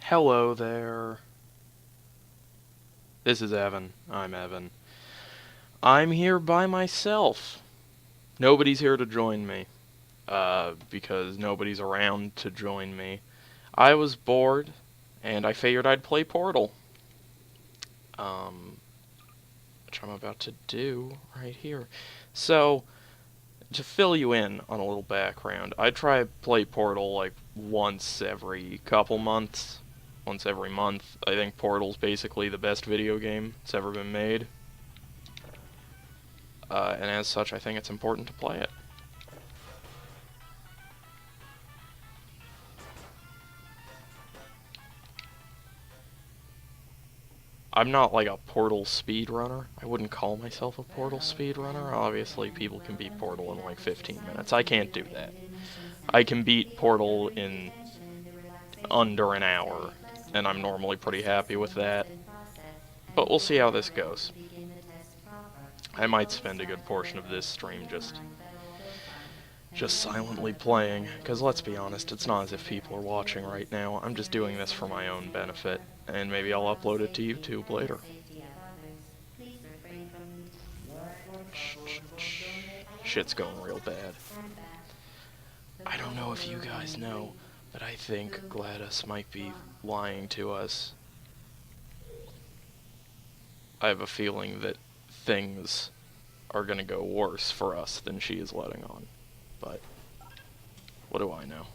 Hello there. This is Evan. I'm Evan. I'm here by myself. Nobody's here to join me. Because nobody's around to join me. I was bored, and I figured I'd play Portal. Which I'm about to do right here. So, to fill you in on a little background, I try to play Portal like once every couple months. Once every month. I think Portal's basically the best video game that's ever been made. And as such, I think it's important to play it. I'm not like a Portal speedrunner. I wouldn't call myself a Portal speedrunner. Obviously, people can beat Portal in like 15 minutes. I can't do that. I can beat Portal in under an hour, and I'm normally pretty happy with that. But we'll see how this goes. I might spend a good portion of this stream just silently playing, because let's be honest, it's not as if people are watching right now. I'm just doing this for my own benefit, and maybe I'll upload it to YouTube later. Shit's going real bad. I don't know if you guys know, but I think GLaDOS might be lying to us. I have a feeling that things are gonna go worse for us than she is letting on. But what do I know?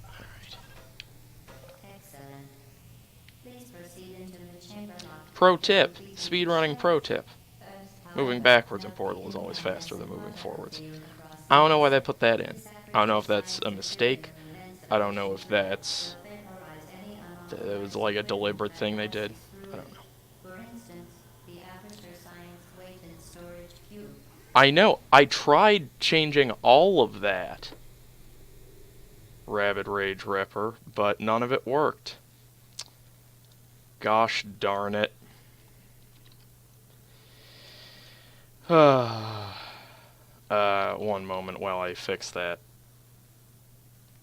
Alright. Excellent. Please proceed into the chamber lock. Pro tip. Speedrunning pro tip. Moving backwards in Portal is always faster than moving forwards. I don't know why they put that in. I don't know if that's a mistake. I don't know if that's... it was like a deliberate thing they did. I don't know. For instance, the Aperture Science weighted storage cube. I know. I tried changing all of that. Rabid Rage Ripper, but none of it worked. Gosh darn it. One moment while I fix that.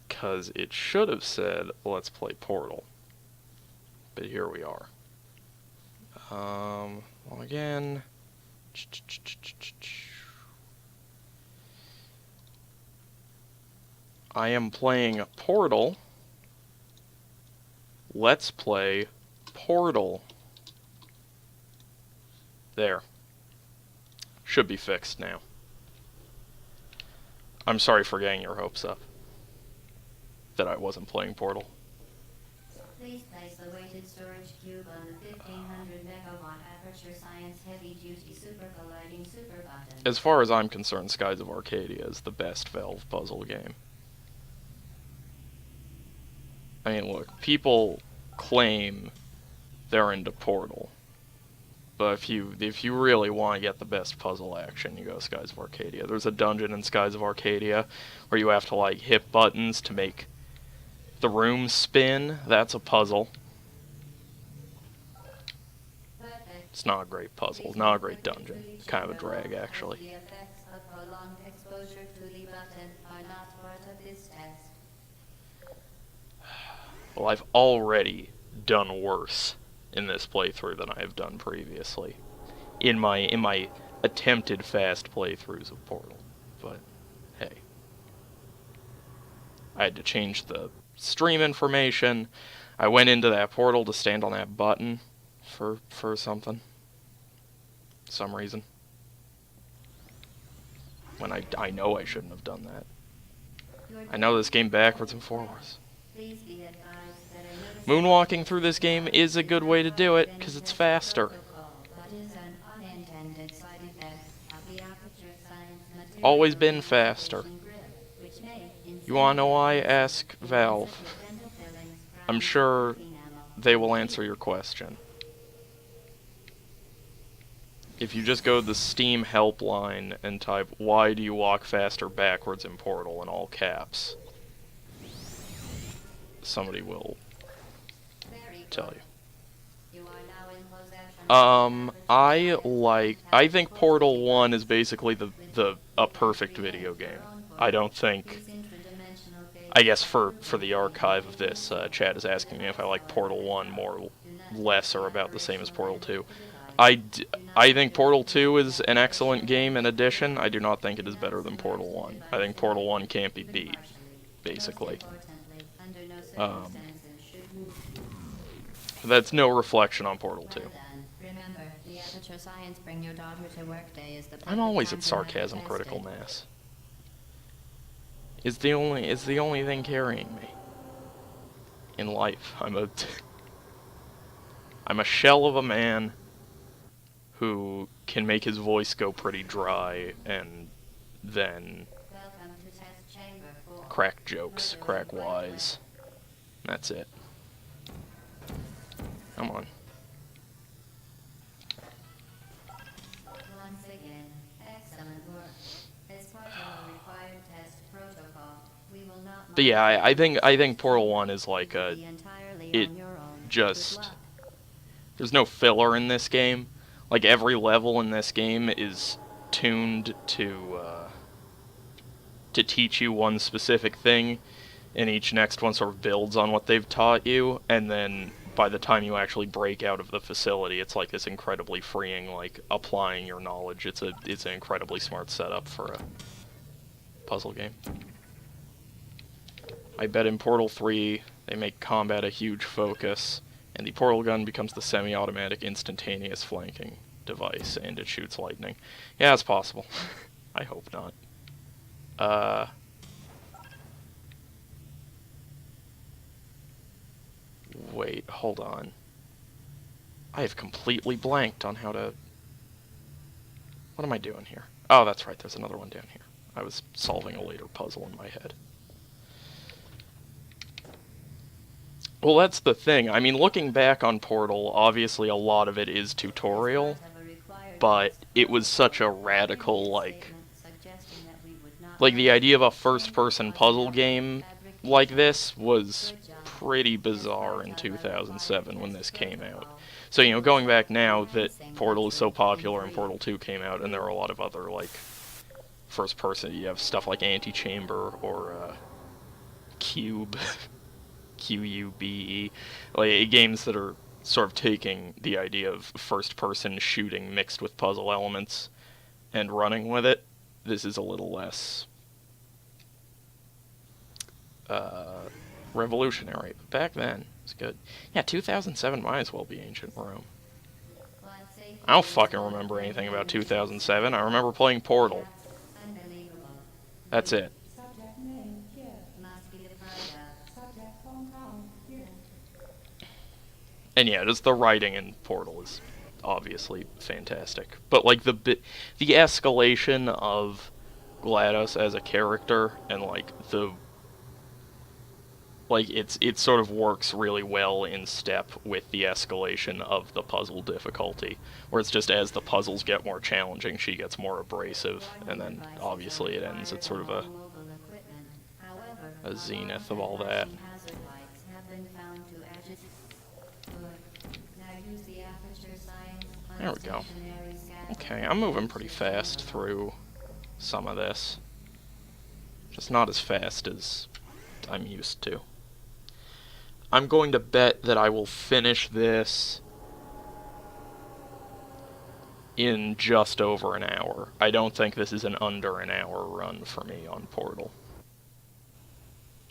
Because it should have said, let's play Portal. But here we are. Well, again... I am playing Portal. Let's play Portal. There. Should be fixed now. I'm sorry for getting your hopes up that I wasn't playing Portal. Please place the weighted storage cube on the 1500 megawatt Aperture Science heavy duty super colliding super button. As far as I'm concerned, Skies of Arcadia is the best Valve puzzle game. I mean, look, people claim they're into Portal. But if you really want to get the best puzzle action, you go Skies of Arcadia. There's a dungeon in Skies of Arcadia where you have to like hit buttons to make the room spin. That's a puzzle. It's not a great puzzle, not a great dungeon. It's kind of a drag, actually. The effects of prolonged exposure to the button are not part of this test. Well, I've already done worse in this playthrough than I have done previously. In my attempted fast playthroughs of Portal. But, hey. I had to change the stream information. I went into that portal to stand on that button for something. Some reason. When I know I shouldn't have done that. I know this game backwards and forwards. Moonwalking through this game is a good way to do it, because it's faster. Always been faster. You wanna know why? Ask Valve. I'm sure they will answer your question. If you just go to the Steam helpline and type, "Why do you walk faster backwards in Portal?" in all caps, somebody will tell you. I think Portal 1 is basically a perfect video game. I don't think I guess for the archive of this, Chad is asking me if I like Portal 1 more, less, or about the same as Portal 2. I think Portal 2 is an excellent game in addition. I do not think it is better than Portal 1. I think Portal 1 can't be beat, basically. That's no reflection on Portal 2. Remember, the Aperture Science Bring Your Daughter to Work Day is the I'm always at sarcasm critical mass. Is the only thing carrying me in life. I'm a shell of a man who can make his voice go pretty dry and then crack jokes, crack wise. That's it. Come on. Once again, excellent work. As part of a required test protocol, we will not. But yeah, I think Portal 1 is like a it just there's no filler in this game. Like every level in this game is tuned to teach you one specific thing, and each next one sort of builds on what they've taught you, and then by the time you actually break out of the facility, it's like this incredibly freeing, like, applying your knowledge. It's an incredibly smart setup for a puzzle game. I bet in Portal 3 they make combat a huge focus, and the portal gun becomes the semi-automatic instantaneous flanking device, and it shoots lightning. Yeah, it's possible. I hope not. Wait, hold on. I have completely blanked on how to... What am I doing here? Oh, that's right, there's another one down here. I was solving a later puzzle in my head. Well, that's the thing. I mean, looking back on Portal, obviously a lot of it is tutorial, but it was such a radical, like the idea of a first-person puzzle game like this was pretty bizarre in 2007 when this came out. So, you know, going back now that Portal is so popular and Portal 2 came out, and there are a lot of other, like, first-person, you have stuff like Antichamber or Cube, Q-U-B-E, like, games that are sort of taking the idea of first-person shooting mixed with puzzle elements and running with it. This is a little less revolutionary. But back then, it's good. Yeah, 2007 might as well be Ancient Rome. I don't fucking remember anything about 2007. I remember playing Portal. That's it. And yeah, just the writing in Portal is obviously fantastic. But like the escalation of GLaDOS as a character and it sort of works really well in step with the escalation of the puzzle difficulty, where it's just as the puzzles get more challenging, she gets more abrasive, and then obviously it ends at sort of a zenith of all that. There we go. Okay, I'm moving pretty fast through some of this. Just not as fast as I'm used to. I'm going to bet that I will finish this in just over an hour. I don't think this is an under an hour run for me on Portal.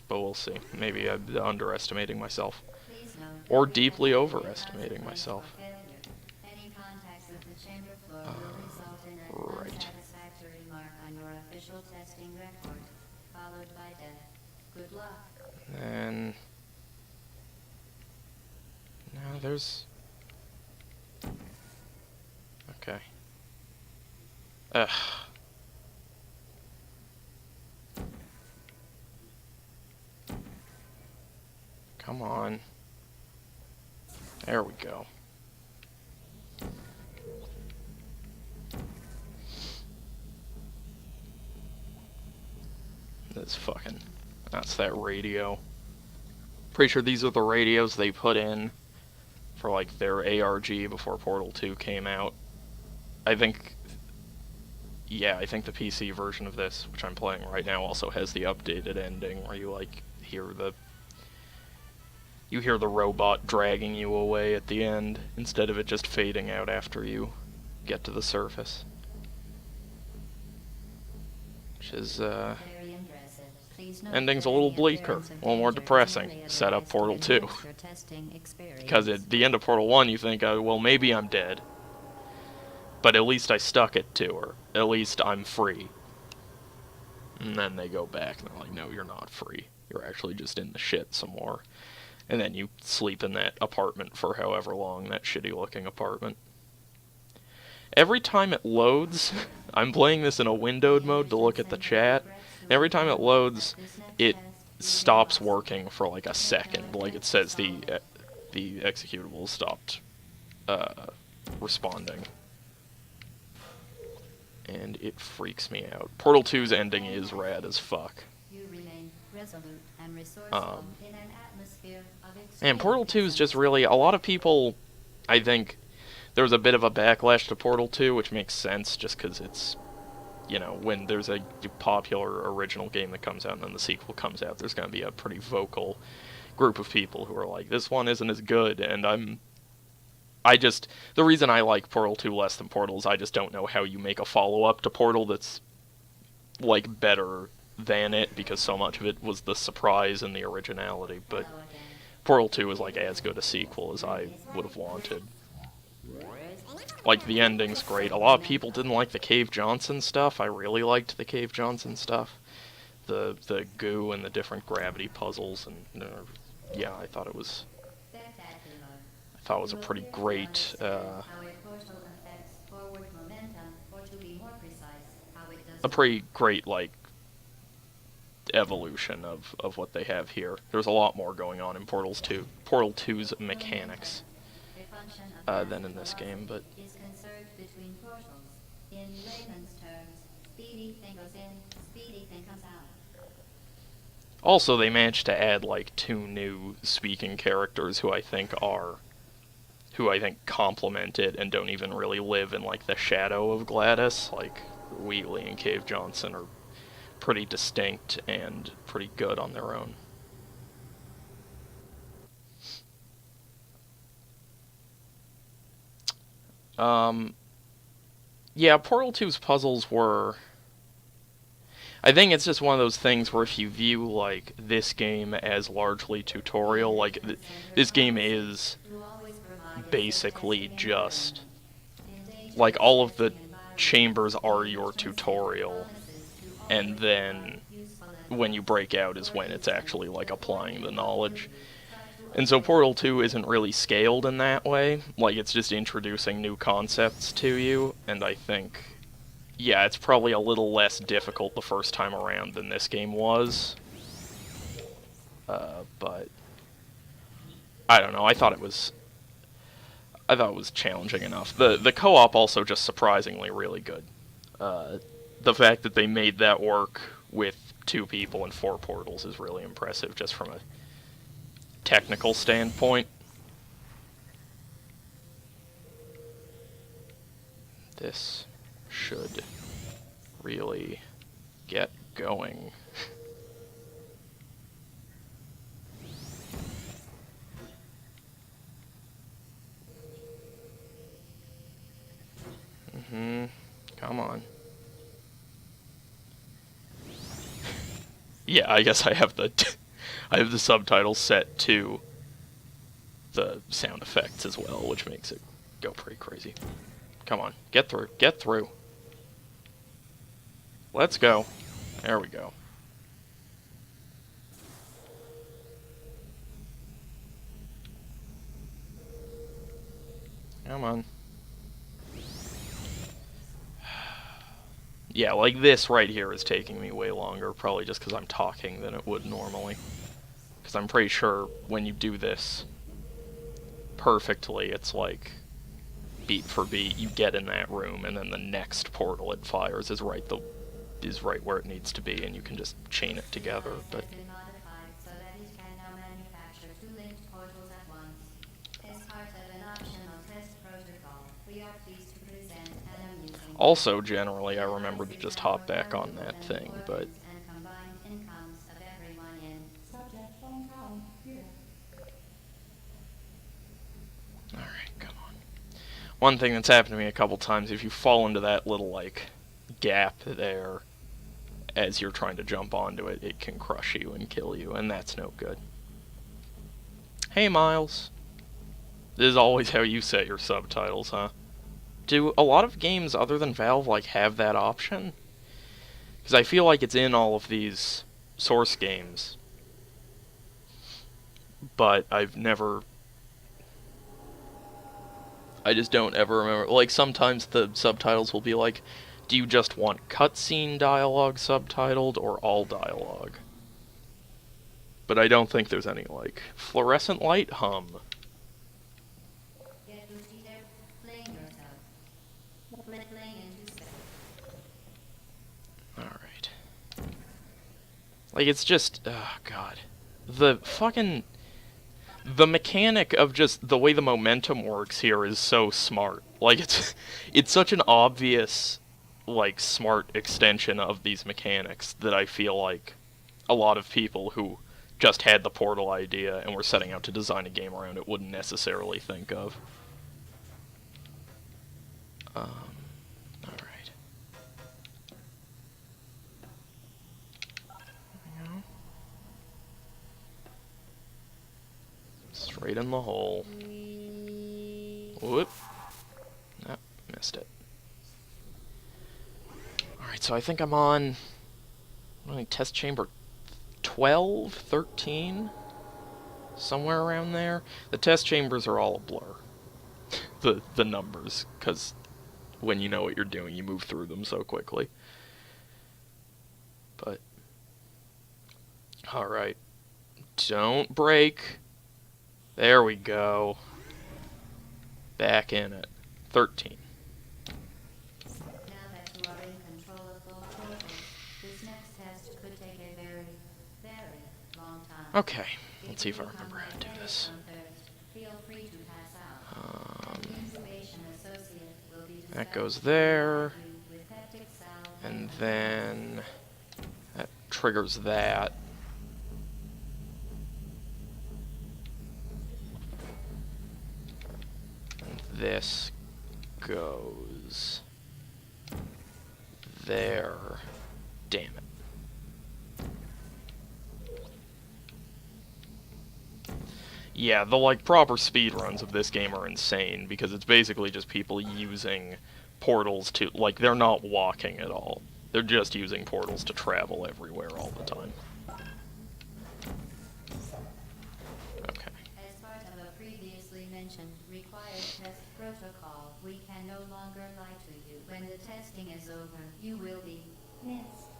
But we'll see. Maybe I'm underestimating myself. Or deeply overestimating myself. Right. And now there's... Okay. Ugh. Come on. There we go. This fucking... That's that radio. Pretty sure these are the radios they put in for, like, their ARG before Portal 2 came out. I think... Yeah, I think the PC version of this, which I'm playing right now, also has the updated ending, where you, like, you hear the robot dragging you away at the end instead of it just fading out after you get to the surface. Which is Very impressive. Please note ending's a that little any bleaker, appearance of a little more danger is depressing. only Set up advised to Portal 2. enhance your testing experience. Because at the end of Portal 1 you think, well, maybe I'm dead. But at least I stuck it to her. At least I'm free. And then they go back and they're like, no, you're not free. You're actually just in the shit some more. And then you sleep in that apartment for however long, that shitty looking apartment. Every time it loads, I'm playing this in a windowed mode to look at the chat. Every time it loads, it stops working for like a second. Like it says the executable stopped responding. And it freaks me out. Portal 2's ending is rad as fuck. You remain resolute and resourceful in an atmosphere of extreme And Portal 2 is just really, a lot of people, I think, there was a bit of a backlash to Portal 2, which makes sense just because it's, you know, when there's a popular original game that comes out and then the sequel comes out, there's going to be a pretty vocal group of people who are like, this one isn't as good, and the reason I like Portal 2 less than Portal is I just don't know how you make a follow-up to Portal that's, like, better than it, because so much of it was the surprise and the originality, but Portal 2 is, like, as good a sequel as I would have wanted. Like, the ending's great. A lot of people didn't like the Cave Johnson stuff. I really liked the Cave Johnson stuff. The goo and the different gravity puzzles, and, yeah, I thought it was a pretty great, a pretty great, like, evolution of what they have here. There's a lot more going on in Portal 2's mechanics than in this game, but is conserved between portals. In layman's terms, speedy thing goes in, speedy thing comes out. also they managed to add like 2 new speaking characters who I think complement it and don't even really live in like the shadow of Gladys. Like Wheatley and Cave Johnson are pretty distinct and pretty good on their own. Yeah, Portal 2's puzzles were... I think it's just one of those things where if you view, like, this game as largely tutorial, like, this game is basically just... like, all of the chambers are your tutorial, and then when you break out is when it's actually, like, applying the knowledge. And so Portal 2 isn't really scaled in that way. Like, it's just introducing new concepts to you, and I think, yeah, it's probably a little less difficult the first time around than this game was. But I don't know, I thought it was challenging enough. The co-op also just surprisingly really good. The fact that they made that work with 2 people and 4 portals is really impressive, just from a technical standpoint. This should really get going. Come on. Yeah, I guess I have the subtitles set to the sound effects as well, which makes it go pretty crazy. Come on, get through, get through. Let's go. There we go. Come on. Yeah, like this right here is taking me way longer, probably just because I'm talking than it would normally. Because I'm pretty sure when you do this perfectly, it's like beat for beat, you get in that room, and then the next portal it fires is right where it needs to be, and you can just chain it together. But also, generally, I remember to just hop back on that thing, but one thing that's happened to me a couple times, if you fall into that little, like, gap there as you're trying to jump onto it, it can crush you and kill you, and that's no good. Hey, Miles. This is always how you set your subtitles, huh? Do a lot of games other than Valve, like, have that option? Because I feel like it's in all of these Source games, but I've never... I just don't ever remember. Like, sometimes the subtitles will be like, do you just want cutscene dialogue subtitled or all dialogue? But I don't think there's any, like, fluorescent light hum. Get to see there, playing yourself. Playing into sex. Alright. Like, it's just... oh, God. The fucking... the mechanic of just the way the momentum works here is so smart. Like, it's such an obvious, like, smart extension of these mechanics that I feel like a lot of people who just had the Portal idea and were setting out to design a game around it wouldn't necessarily think of. Alright. Straight in the hole. Whoop. Nope, missed it. Alright, so I think I'm on... test chamber 12? 13? Somewhere around there? The test chambers are all a blur. The numbers, because when you know what you're doing, you move through them so quickly. But... alright. Don't break. There we go. Back in it. 13. Now that you are in control of both portals, this next test could take a very, very long time. Okay, let's see if I remember how to do this. Feel free to pass out. The incubation associate will be That goes there, with hectic salve and then that triggers that. And this goes there. Damn it. Yeah, the, like, proper speedruns of this game are insane, because it's basically just people using portals to, like, they're not walking at all. They're just using portals to travel everywhere all the time. Okay. As part of a previously mentioned required test protocol, we can no longer lie to you. When the testing is over, you will be missed.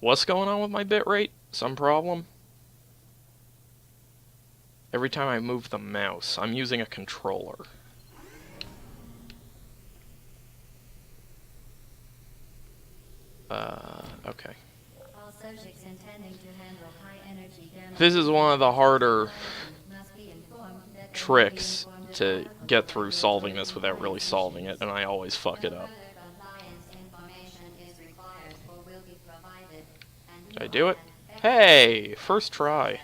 What's going on with my bitrate? Some problem? Every time I move the mouse, I'm using a controller. Okay. All subjects intending to handle high energy This is one of the harder must be informed that they tricks must be informed to of get through solving this without really solving it, and I always fuck it up. further compliance information is required or will be provided, and Did I you do it? can Hey! First try.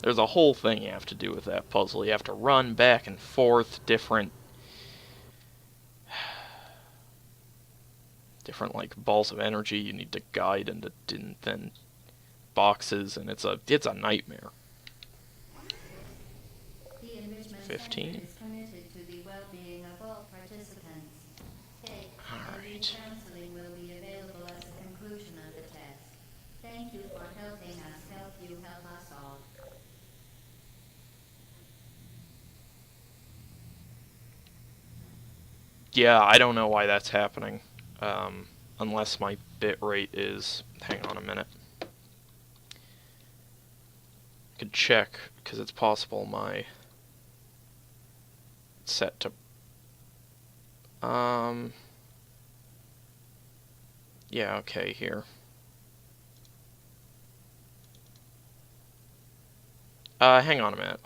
There's a whole thing you have to do with that puzzle. You have to run back and forth different like balls of energy you need to guide into then boxes, and it's a nightmare. The enrichment 15. center is committed to the well-being of all participants. Take Alright. counseling will be available at the conclusion of the test. Thank you for helping us help you help us all. Yeah, I don't know why that's happening. Unless my bitrate is... hang on a minute. Could check, because it's possible my... set to... yeah, okay, here. Hang on a minute.